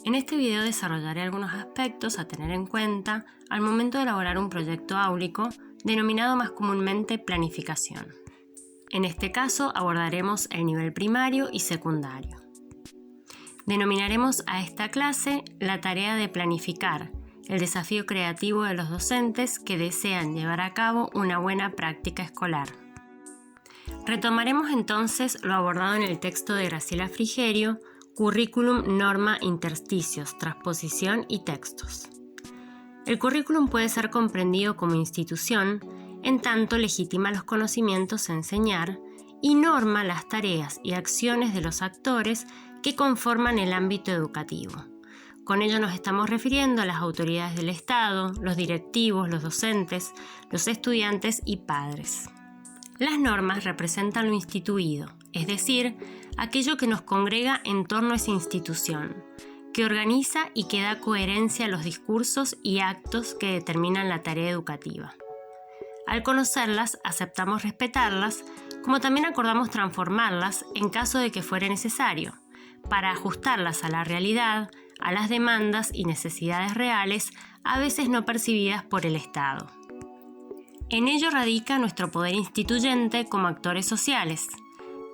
En este video desarrollaré algunos aspectos a tener en cuenta al momento de elaborar un proyecto áulico, denominado más comúnmente planificación. En este caso abordaremos el nivel primario y secundario. Denominaremos a esta clase la tarea de planificar, el desafío creativo de los docentes que desean llevar a cabo una buena práctica escolar. Retomaremos entonces lo abordado en el texto de Graciela Frigerio, Currículum, Norma, Intersticios, Transposición y Textos. El currículum puede ser comprendido como institución, en tanto legitima los conocimientos a enseñar y norma las tareas y acciones de los actores que conforman el ámbito educativo. Con ello nos estamos refiriendo a las autoridades del Estado, los directivos, los docentes, los estudiantes y padres. Las normas representan lo instituido, es decir, aquello que nos congrega en torno a esa institución, que organiza y que da coherencia a los discursos y actos que determinan la tarea educativa. Al conocerlas, aceptamos respetarlas, como también acordamos transformarlas en caso de que fuera necesario, para ajustarlas a la realidad, a las demandas y necesidades reales, a veces no percibidas por el Estado. En ello radica nuestro poder instituyente como actores sociales.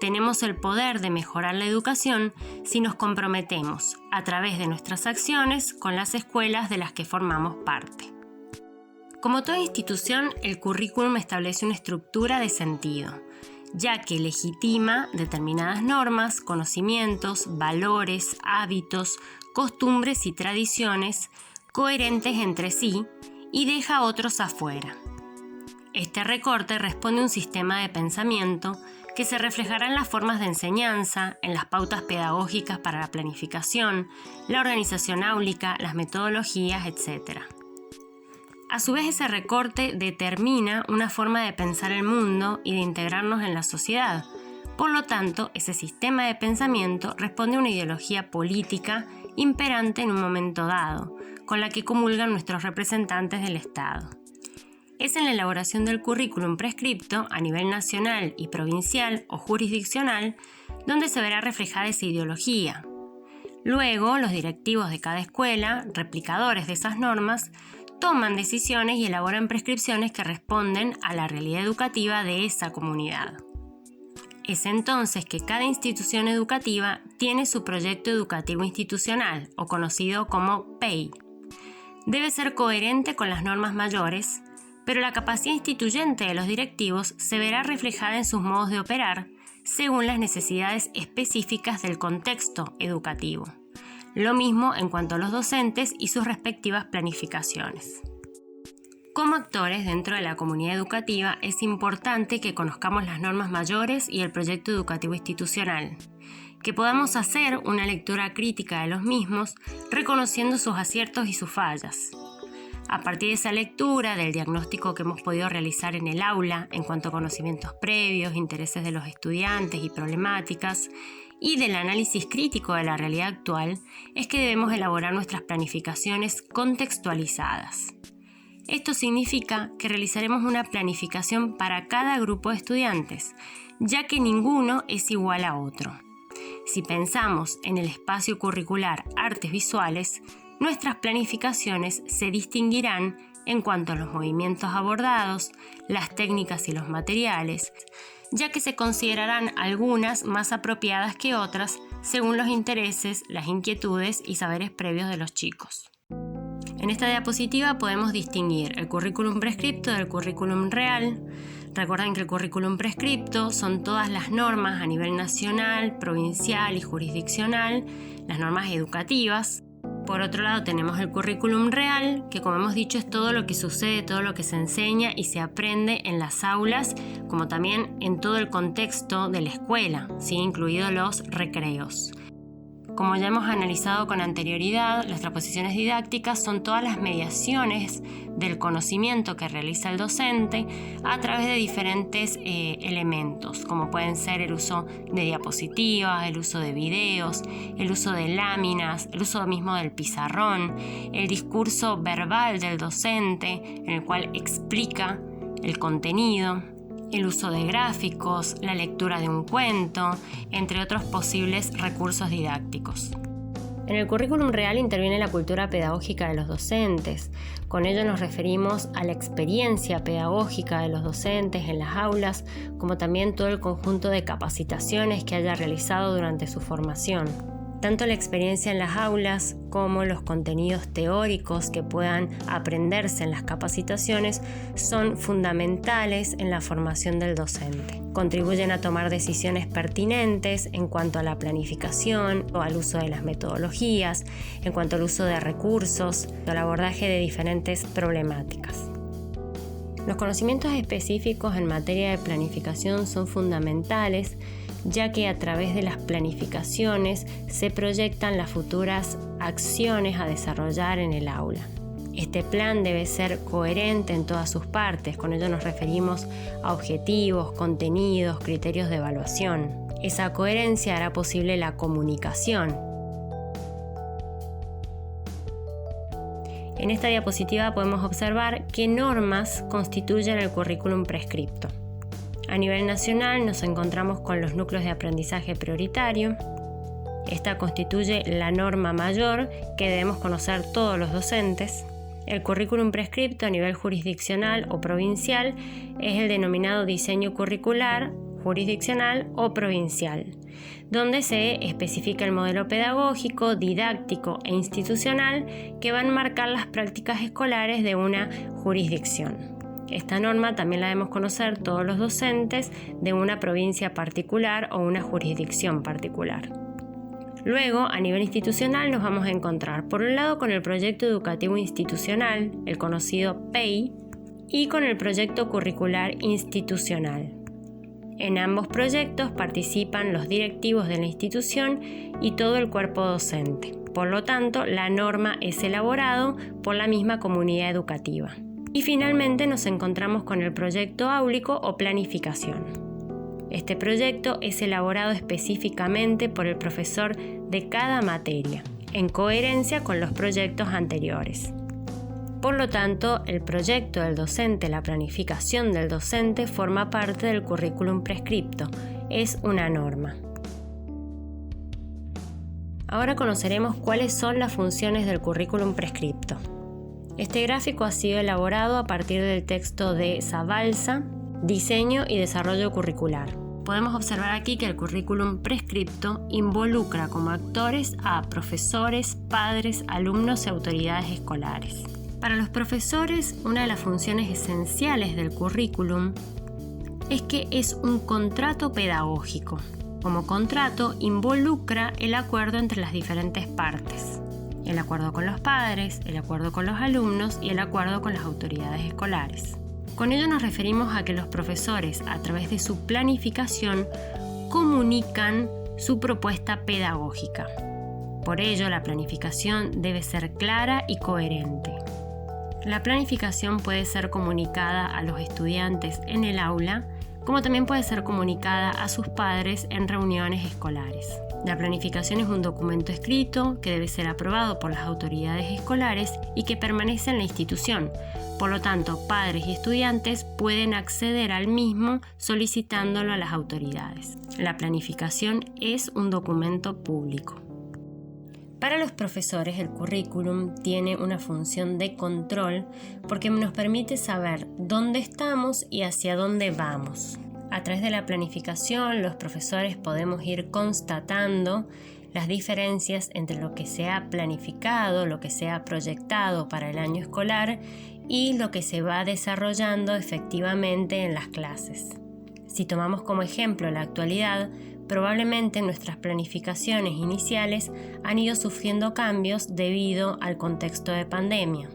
Tenemos el poder de mejorar la educación si nos comprometemos, a través de nuestras acciones, con las escuelas de las que formamos parte. Como toda institución, el currículum establece una estructura de sentido, ya que legitima determinadas normas, conocimientos, valores, hábitos, costumbres y tradiciones coherentes entre sí y deja otros afuera. Este recorte responde a un sistema de pensamiento que se reflejará en las formas de enseñanza, en las pautas pedagógicas para la planificación, la organización áulica, las metodologías, etc. A su vez, ese recorte determina una forma de pensar el mundo y de integrarnos en la sociedad. Por lo tanto, ese sistema de pensamiento responde a una ideología política imperante en un momento dado, con la que comulgan nuestros representantes del Estado. Es en la elaboración del currículum prescripto a nivel nacional y provincial o jurisdiccional donde se verá reflejada esa ideología. Luego, los directivos de cada escuela, replicadores de esas normas, toman decisiones y elaboran prescripciones que responden a la realidad educativa de esa comunidad. Es entonces que cada institución educativa tiene su proyecto educativo institucional, o conocido como PEI. Debe ser coherente con las normas mayores, pero la capacidad instituyente de los directivos se verá reflejada en sus modos de operar según las necesidades específicas del contexto educativo. Lo mismo en cuanto a los docentes y sus respectivas planificaciones. Como actores dentro de la comunidad educativa es importante que conozcamos las normas mayores y el proyecto educativo institucional, que podamos hacer una lectura crítica de los mismos, reconociendo sus aciertos y sus fallas. A partir de esa lectura, del diagnóstico que hemos podido realizar en el aula en cuanto a conocimientos previos, intereses de los estudiantes y problemáticas, y del análisis crítico de la realidad actual, es que debemos elaborar nuestras planificaciones contextualizadas. Esto significa que realizaremos una planificación para cada grupo de estudiantes, ya que ninguno es igual a otro. Si pensamos en el espacio curricular artes visuales, nuestras planificaciones se distinguirán en cuanto a los movimientos abordados, las técnicas y los materiales, ya que se considerarán algunas más apropiadas que otras según los intereses, las inquietudes y saberes previos de los chicos. En esta diapositiva podemos distinguir el currículum prescripto del currículum real. Recuerden que el currículum prescripto son todas las normas a nivel nacional, provincial y jurisdiccional, las normas educativas. Por otro lado tenemos el currículum real, que como hemos dicho es todo lo que sucede, todo lo que se enseña y se aprende en las aulas, como también en todo el contexto de la escuela, ¿sí? Incluidos los recreos. Como ya hemos analizado con anterioridad, las transposiciones didácticas son todas las mediaciones del conocimiento que realiza el docente a través de diferentes elementos, como pueden ser el uso de diapositivas, el uso de videos, el uso de láminas, el uso mismo del pizarrón, el discurso verbal del docente, en el cual explica el contenido, el uso de gráficos, la lectura de un cuento, entre otros posibles recursos didácticos. En el currículum real interviene la cultura pedagógica de los docentes. Con ello nos referimos a la experiencia pedagógica de los docentes en las aulas, como también todo el conjunto de capacitaciones que haya realizado durante su formación. Tanto la experiencia en las aulas como los contenidos teóricos que puedan aprenderse en las capacitaciones son fundamentales en la formación del docente. Contribuyen a tomar decisiones pertinentes en cuanto a la planificación o al uso de las metodologías, en cuanto al uso de recursos, al abordaje de diferentes problemáticas. Los conocimientos específicos en materia de planificación son fundamentales, ya que a través de las planificaciones se proyectan las futuras acciones a desarrollar en el aula. Este plan debe ser coherente en todas sus partes, con ello nos referimos a objetivos, contenidos, criterios de evaluación. Esa coherencia hará posible la comunicación. En esta diapositiva podemos observar qué normas constituyen el currículum prescripto. A nivel nacional nos encontramos con los núcleos de aprendizaje prioritario. Esta constituye la norma mayor que debemos conocer todos los docentes. El currículum prescripto a nivel jurisdiccional o provincial es el denominado diseño curricular, jurisdiccional o provincial, donde se especifica el modelo pedagógico, didáctico e institucional que van a marcar las prácticas escolares de una jurisdicción. Esta norma también la debemos conocer todos los docentes de una provincia particular o una jurisdicción particular. Luego, a nivel institucional nos vamos a encontrar, por un lado, con el proyecto educativo institucional, el conocido PEI, y con el proyecto curricular institucional. En ambos proyectos participan los directivos de la institución y todo el cuerpo docente. Por lo tanto, la norma es elaborada por la misma comunidad educativa. Y finalmente nos encontramos con el proyecto áulico o planificación. Este proyecto es elaborado específicamente por el profesor de cada materia, en coherencia con los proyectos anteriores. Por lo tanto, el proyecto del docente, la planificación del docente, forma parte del currículum prescripto, es una norma. Ahora conoceremos cuáles son las funciones del currículum prescripto. Este gráfico ha sido elaborado a partir del texto de Zabalza, Diseño y Desarrollo Curricular. Podemos observar aquí que el currículum prescripto involucra como actores a profesores, padres, alumnos y autoridades escolares. Para los profesores, una de las funciones esenciales del currículum es que es un contrato pedagógico. Como contrato, involucra el acuerdo entre las diferentes partes. El acuerdo con los padres, el acuerdo con los alumnos y el acuerdo con las autoridades escolares. Con ello nos referimos a que los profesores, a través de su planificación, comunican su propuesta pedagógica. Por ello, la planificación debe ser clara y coherente. La planificación puede ser comunicada a los estudiantes en el aula, como también puede ser comunicada a sus padres en reuniones escolares. La planificación es un documento escrito que debe ser aprobado por las autoridades escolares y que permanece en la institución. Por lo tanto, padres y estudiantes pueden acceder al mismo solicitándolo a las autoridades. La planificación es un documento público. Para los profesores, el currículum tiene una función de control porque nos permite saber dónde estamos y hacia dónde vamos. A través de la planificación, los profesores podemos ir constatando las diferencias entre lo que se ha planificado, lo que se ha proyectado para el año escolar y lo que se va desarrollando efectivamente en las clases. Si tomamos como ejemplo la actualidad, probablemente nuestras planificaciones iniciales han ido sufriendo cambios debido al contexto de pandemia.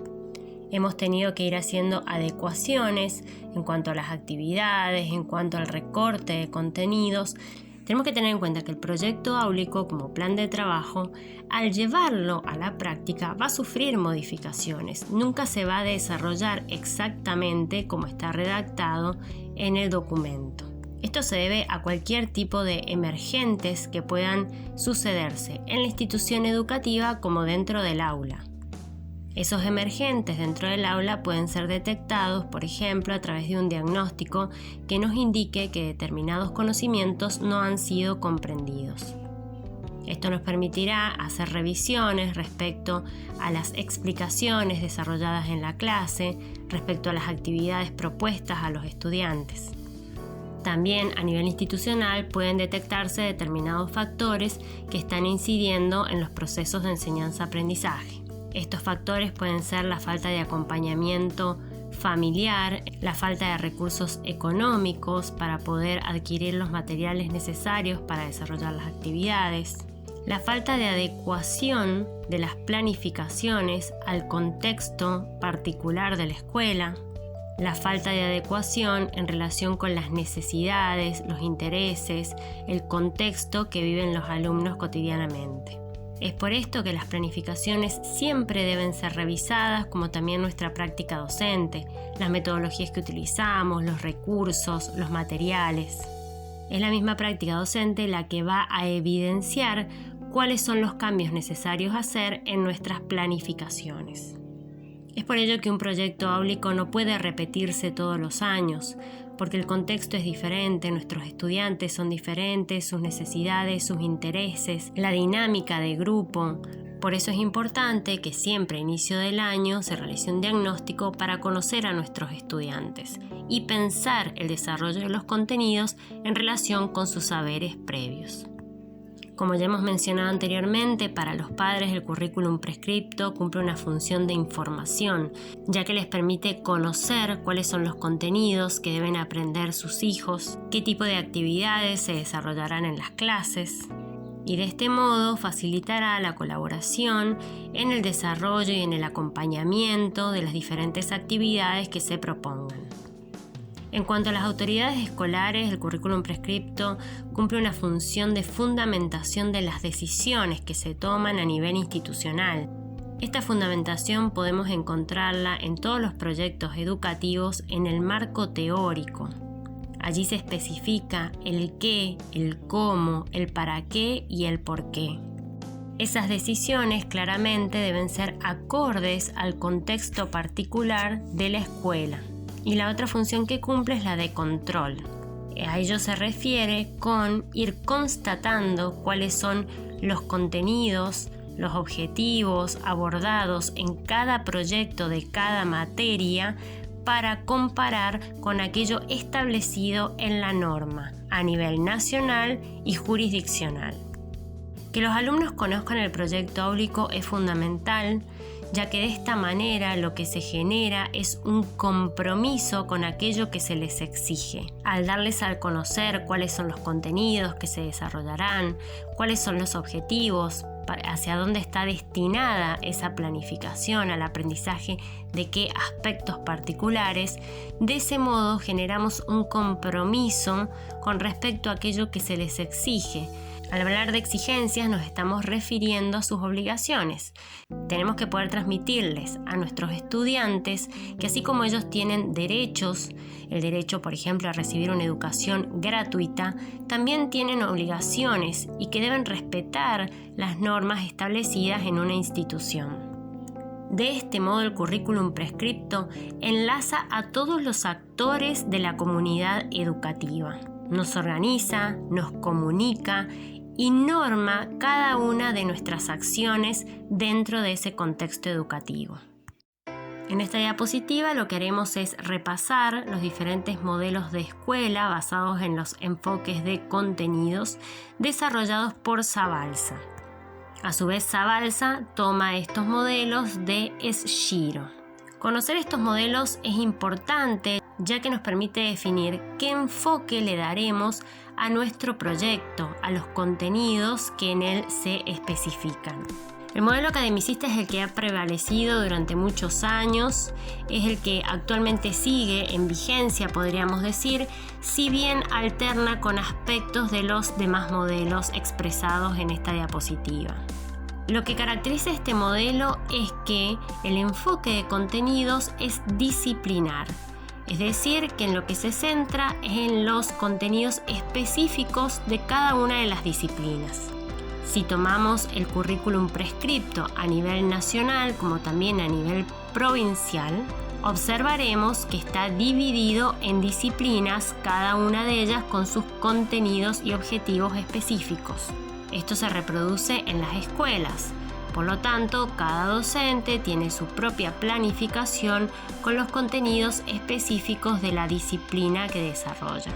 Hemos tenido que ir haciendo adecuaciones en cuanto a las actividades, en cuanto al recorte de contenidos. Tenemos que tener en cuenta que el proyecto áulico como plan de trabajo, al llevarlo a la práctica, va a sufrir modificaciones. Nunca se va a desarrollar exactamente como está redactado en el documento. Esto se debe a cualquier tipo de emergentes que puedan sucederse en la institución educativa como dentro del aula. Esos emergentes dentro del aula pueden ser detectados, por ejemplo, a través de un diagnóstico que nos indique que determinados conocimientos no han sido comprendidos. Esto nos permitirá hacer revisiones respecto a las explicaciones desarrolladas en la clase, respecto a las actividades propuestas a los estudiantes. También a nivel institucional pueden detectarse determinados factores que están incidiendo en los procesos de enseñanza-aprendizaje. Estos factores pueden ser la falta de acompañamiento familiar, la falta de recursos económicos para poder adquirir los materiales necesarios para desarrollar las actividades, la falta de adecuación de las planificaciones al contexto particular de la escuela, la falta de adecuación en relación con las necesidades, los intereses, el contexto que viven los alumnos cotidianamente. Es por esto que las planificaciones siempre deben ser revisadas, como también nuestra práctica docente, las metodologías que utilizamos, los recursos, los materiales. Es la misma práctica docente la que va a evidenciar cuáles son los cambios necesarios a hacer en nuestras planificaciones. Es por ello que un proyecto áulico no puede repetirse todos los años, porque el contexto es diferente, nuestros estudiantes son diferentes, sus necesidades, sus intereses, la dinámica de grupo. Por eso es importante que siempre a inicio del año se realice un diagnóstico para conocer a nuestros estudiantes y pensar el desarrollo de los contenidos en relación con sus saberes previos. Como ya hemos mencionado anteriormente, para los padres el currículum prescripto cumple una función de información, ya que les permite conocer cuáles son los contenidos que deben aprender sus hijos, qué tipo de actividades se desarrollarán en las clases, y de este modo facilitará la colaboración en el desarrollo y en el acompañamiento de las diferentes actividades que se propongan. En cuanto a las autoridades escolares, el currículum prescripto cumple una función de fundamentación de las decisiones que se toman a nivel institucional. Esta fundamentación podemos encontrarla en todos los proyectos educativos en el marco teórico. Allí se especifica el qué, el cómo, el para qué y el por qué. Esas decisiones claramente deben ser acordes al contexto particular de la escuela. Y la otra función que cumple es la de control. A ello se refiere con ir constatando cuáles son los contenidos, los objetivos abordados en cada proyecto de cada materia para comparar con aquello establecido en la norma a nivel nacional y jurisdiccional. Que los alumnos conozcan el proyecto áulico es fundamental, ya que de esta manera lo que se genera es un compromiso con aquello que se les exige. Al darles a conocer cuáles son los contenidos que se desarrollarán, cuáles son los objetivos, hacia dónde está destinada esa planificación al aprendizaje de qué aspectos particulares, de ese modo generamos un compromiso con respecto a aquello que se les exige. Al hablar de exigencias nos estamos refiriendo a sus obligaciones. Tenemos que poder transmitirles a nuestros estudiantes que así como ellos tienen derechos, el derecho por ejemplo a recibir una educación gratuita, también tienen obligaciones y que deben respetar las normas establecidas en una institución. De este modo el currículum prescripto enlaza a todos los actores de la comunidad educativa. Nos organiza, nos comunica y norma cada una de nuestras acciones dentro de ese contexto educativo. En esta diapositiva lo que haremos es repasar los diferentes modelos de escuela basados en los enfoques de contenidos desarrollados por Zabalza. A su vez, Zabalza toma estos modelos de Esciro. Conocer estos modelos es importante ya que nos permite definir qué enfoque le daremos a nuestro proyecto, a los contenidos que en él se especifican. El modelo academicista es el que ha prevalecido durante muchos años, es el que actualmente sigue en vigencia, podríamos decir, si bien alterna con aspectos de los demás modelos expresados en esta diapositiva. Lo que caracteriza este modelo es que el enfoque de contenidos es disciplinar, es decir, que en lo que se centra es en los contenidos específicos de cada una de las disciplinas. Si tomamos el currículum prescripto a nivel nacional como también a nivel provincial, observaremos que está dividido en disciplinas, cada una de ellas con sus contenidos y objetivos específicos. Esto se reproduce en las escuelas. Por lo tanto, cada docente tiene su propia planificación con los contenidos específicos de la disciplina que desarrolla.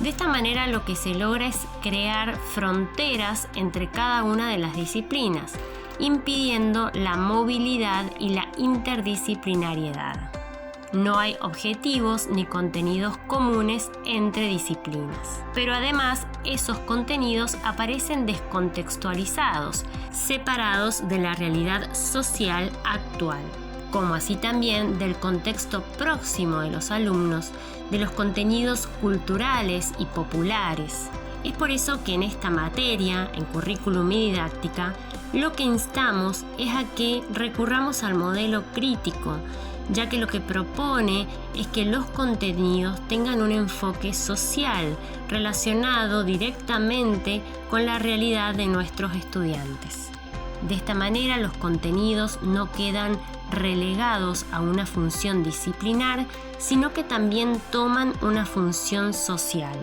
De esta manera, lo que se logra es crear fronteras entre cada una de las disciplinas, impidiendo la movilidad y la interdisciplinariedad. No hay objetivos ni contenidos comunes entre disciplinas. Pero además, esos contenidos aparecen descontextualizados, separados de la realidad social actual, como así también del contexto próximo de los alumnos, de los contenidos culturales y populares. Es por eso que en esta materia, en currículum y didáctica, lo que instamos es a que recurramos al modelo crítico, ya que lo que propone es que los contenidos tengan un enfoque social relacionado directamente con la realidad de nuestros estudiantes. De esta manera, los contenidos no quedan relegados a una función disciplinar, sino que también toman una función social.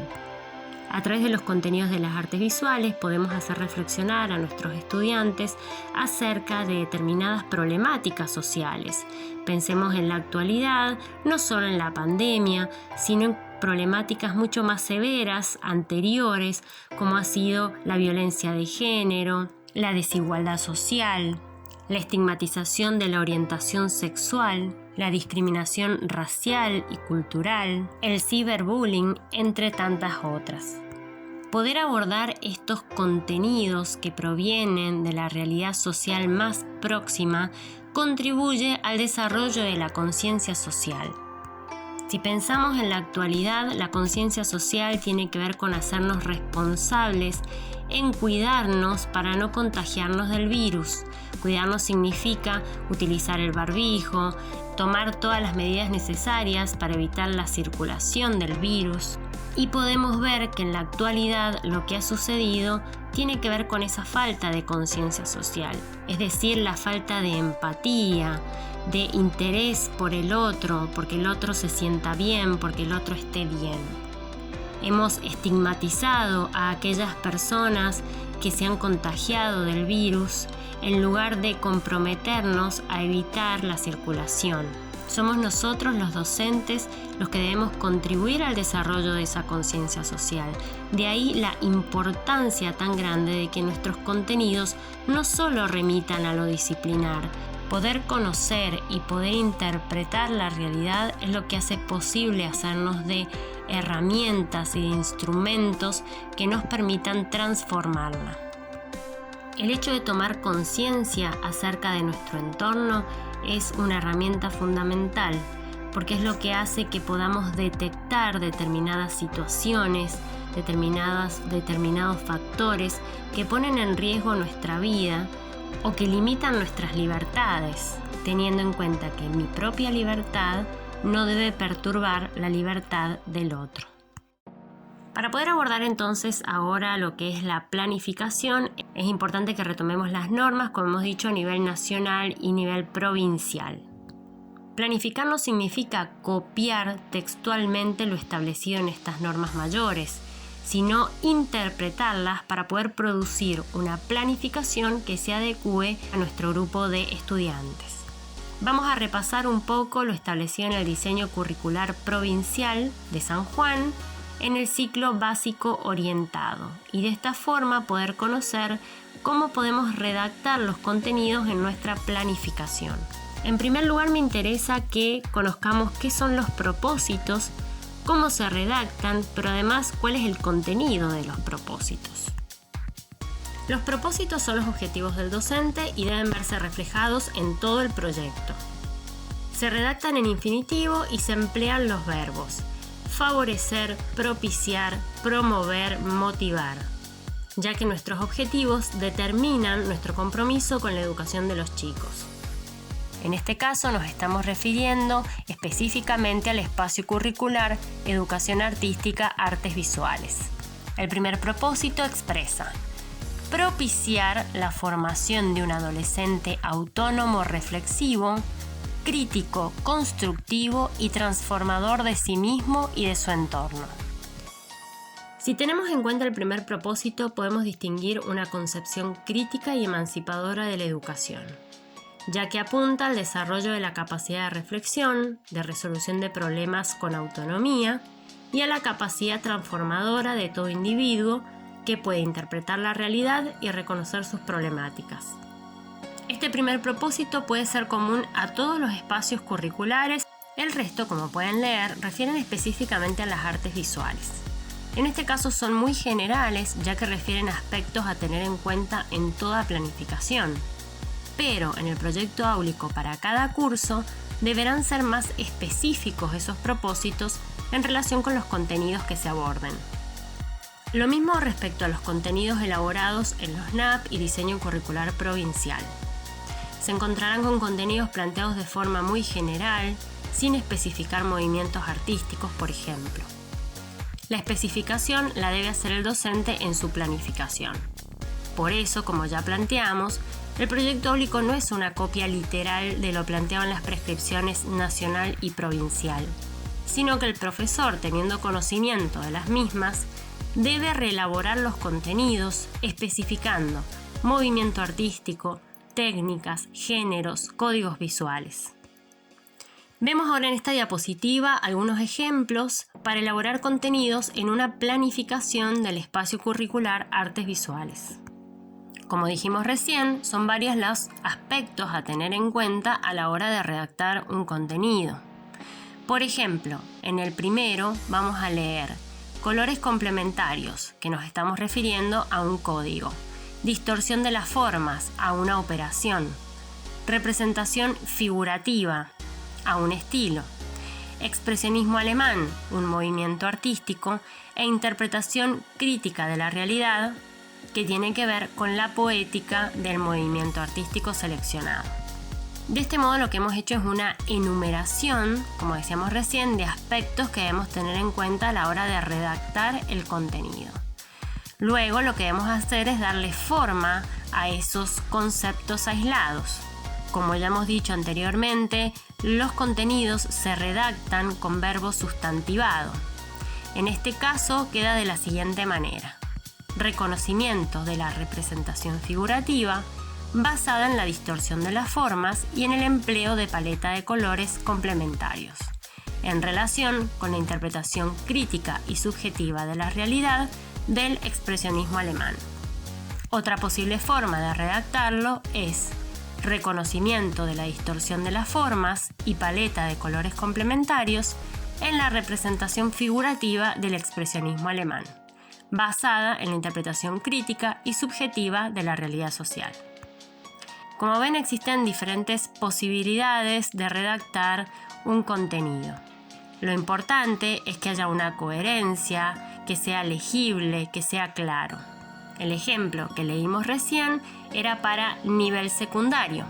A través de los contenidos de las artes visuales podemos hacer reflexionar a nuestros estudiantes acerca de determinadas problemáticas sociales. Pensemos en la actualidad, no solo en la pandemia, sino en problemáticas mucho más severas, anteriores, como ha sido la violencia de género, la desigualdad social, la estigmatización de la orientación sexual, la discriminación racial y cultural, el ciberbullying, entre tantas otras. Poder abordar estos contenidos que provienen de la realidad social más próxima contribuye al desarrollo de la conciencia social. Si pensamos en la actualidad, la conciencia social tiene que ver con hacernos responsables en cuidarnos para no contagiarnos del virus. Cuidarnos significa utilizar el barbijo, tomar todas las medidas necesarias para evitar la circulación del virus. Y podemos ver que en la actualidad lo que ha sucedido tiene que ver con esa falta de conciencia social, es decir, la falta de empatía, de interés por el otro, porque el otro se sienta bien, porque el otro esté bien. Hemos estigmatizado a aquellas personas que se han contagiado del virus en lugar de comprometernos a evitar la circulación. Somos nosotros los docentes los que debemos contribuir al desarrollo de esa conciencia social. De ahí la importancia tan grande de que nuestros contenidos no solo remitan a lo disciplinar. Poder conocer y poder interpretar la realidad es lo que hace posible hacernos de herramientas y de instrumentos que nos permitan transformarla. El hecho de tomar conciencia acerca de nuestro entorno es una herramienta fundamental, porque es lo que hace que podamos detectar determinadas situaciones, determinados factores que ponen en riesgo nuestra vida o que limitan nuestras libertades, teniendo en cuenta que mi propia libertad no debe perturbar la libertad del otro. Para poder abordar entonces ahora lo que es la planificación, es importante que retomemos las normas, como hemos dicho, a nivel nacional y nivel provincial. Planificar no significa copiar textualmente lo establecido en estas normas mayores, sino interpretarlas para poder producir una planificación que se adecue a nuestro grupo de estudiantes. Vamos a repasar un poco lo establecido en el diseño curricular provincial de San Juan en el ciclo básico orientado y de esta forma poder conocer cómo podemos redactar los contenidos en nuestra planificación. En primer lugar, me interesa que conozcamos qué son los propósitos, cómo se redactan, pero además cuál es el contenido de los propósitos. Los propósitos son los objetivos del docente y deben verse reflejados en todo el proyecto. Se redactan en infinitivo y se emplean los verbos favorecer, propiciar, promover, motivar, ya que nuestros objetivos determinan nuestro compromiso con la educación de los chicos. En este caso nos estamos refiriendo específicamente al espacio curricular Educación Artística Artes Visuales. El primer propósito expresa propiciar la formación de un adolescente autónomo reflexivo, crítico, constructivo y transformador de sí mismo y de su entorno. Si tenemos en cuenta el primer propósito, podemos distinguir una concepción crítica y emancipadora de la educación, ya que apunta al desarrollo de la capacidad de reflexión, de resolución de problemas con autonomía y a la capacidad transformadora de todo individuo que puede interpretar la realidad y reconocer sus problemáticas. Este primer propósito puede ser común a todos los espacios curriculares. El resto, como pueden leer, refieren específicamente a las artes visuales. En este caso son muy generales, ya que refieren aspectos a tener en cuenta en toda planificación. Pero en el proyecto áulico para cada curso deberán ser más específicos esos propósitos en relación con los contenidos que se aborden. Lo mismo respecto a los contenidos elaborados en los NAP y diseño curricular provincial. Se encontrarán con contenidos planteados de forma muy general, sin especificar movimientos artísticos, por ejemplo. La especificación la debe hacer el docente en su planificación. Por eso, como ya planteamos, el proyecto áulico no es una copia literal de lo planteado en las prescripciones nacional y provincial, sino que el profesor, teniendo conocimiento de las mismas, debe reelaborar los contenidos especificando movimiento artístico, técnicas, géneros, códigos visuales. Vemos ahora en esta diapositiva algunos ejemplos para elaborar contenidos en una planificación del espacio curricular Artes Visuales. Como dijimos recién, son varios los aspectos a tener en cuenta a la hora de redactar un contenido. Por ejemplo, en el primero vamos a leer colores complementarios, que nos estamos refiriendo a un código, distorsión de las formas, a una operación, representación figurativa, a un estilo, expresionismo alemán, un movimiento artístico, e interpretación crítica de la realidad, que tiene que ver con la poética del movimiento artístico seleccionado. De este modo lo que hemos hecho es una enumeración, como decíamos recién, de aspectos que debemos tener en cuenta a la hora de redactar el contenido. Luego lo que debemos hacer es darle forma a esos conceptos aislados. Como ya hemos dicho anteriormente, los contenidos se redactan con verbo sustantivado. En este caso queda de la siguiente manera: reconocimiento de la representación figurativa basada en la distorsión de las formas y en el empleo de paleta de colores complementarios, en relación con la interpretación crítica y subjetiva de la realidad del expresionismo alemán. Otra posible forma de redactarlo es reconocimiento de la distorsión de las formas y paleta de colores complementarios en la representación figurativa del expresionismo alemán, basada en la interpretación crítica y subjetiva de la realidad social. Como ven, existen diferentes posibilidades de redactar un contenido. Lo importante es que haya una coherencia, que sea legible, que sea claro. El ejemplo que leímos recién era para nivel secundario.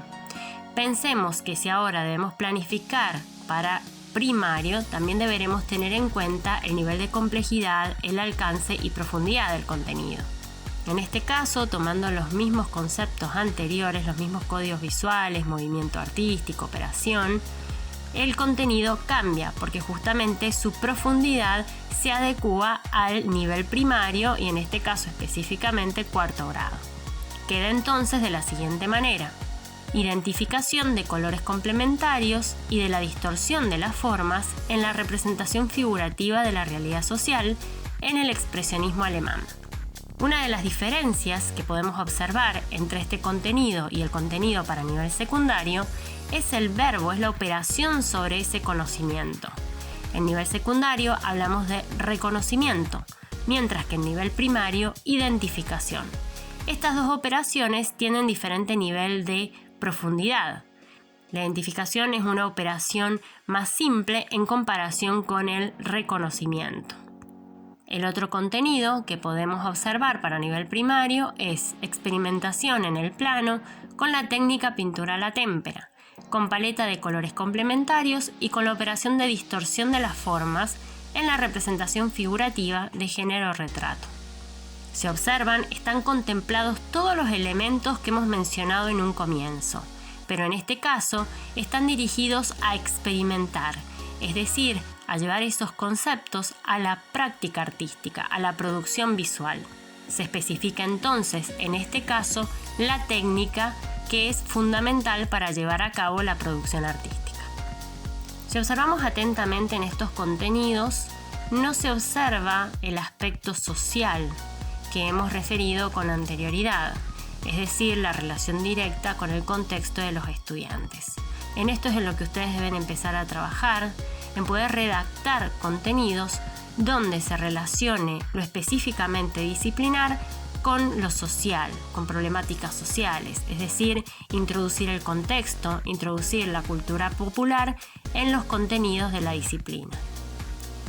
Pensemos que si ahora debemos planificar para primario, también deberemos tener en cuenta el nivel de complejidad, el alcance y profundidad del contenido. En este caso, tomando los mismos conceptos anteriores, los mismos códigos visuales, movimiento artístico, operación, el contenido cambia porque justamente su profundidad se adecúa al nivel primario y en este caso específicamente cuarto grado. Queda entonces de la siguiente manera: identificación de colores complementarios y de la distorsión de las formas en la representación figurativa de la realidad social en el expresionismo alemán. Una de las diferencias que podemos observar entre este contenido y el contenido para nivel secundario es el verbo, es la operación sobre ese conocimiento. En nivel secundario hablamos de reconocimiento, mientras que en nivel primario, identificación. Estas dos operaciones tienen diferente nivel de profundidad. La identificación es una operación más simple en comparación con el reconocimiento. El otro contenido que podemos observar para nivel primario es experimentación en el plano con la técnica pintura a la témpera, con paleta de colores complementarios y con la operación de distorsión de las formas en la representación figurativa de género retrato. Si observan, están contemplados todos los elementos que hemos mencionado en un comienzo, pero en este caso están dirigidos a experimentar, es decir, a llevar esos conceptos a la práctica artística, a la producción visual. Se especifica entonces, en este caso, la técnica que es fundamental para llevar a cabo la producción artística. Si observamos atentamente en estos contenidos, no se observa el aspecto social que hemos referido con anterioridad, es decir, la relación directa con el contexto de los estudiantes. En esto es en lo que ustedes deben empezar a trabajar, en poder redactar contenidos donde se relacione lo específicamente disciplinar con lo social, con problemáticas sociales, es decir, introducir el contexto, introducir la cultura popular en los contenidos de la disciplina.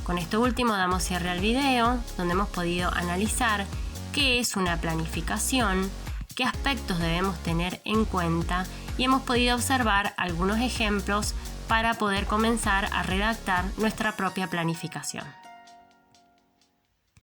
Con esto último damos cierre al video, donde hemos podido analizar qué es una planificación, qué aspectos debemos tener en cuenta y hemos podido observar algunos ejemplos para poder comenzar a redactar nuestra propia planificación.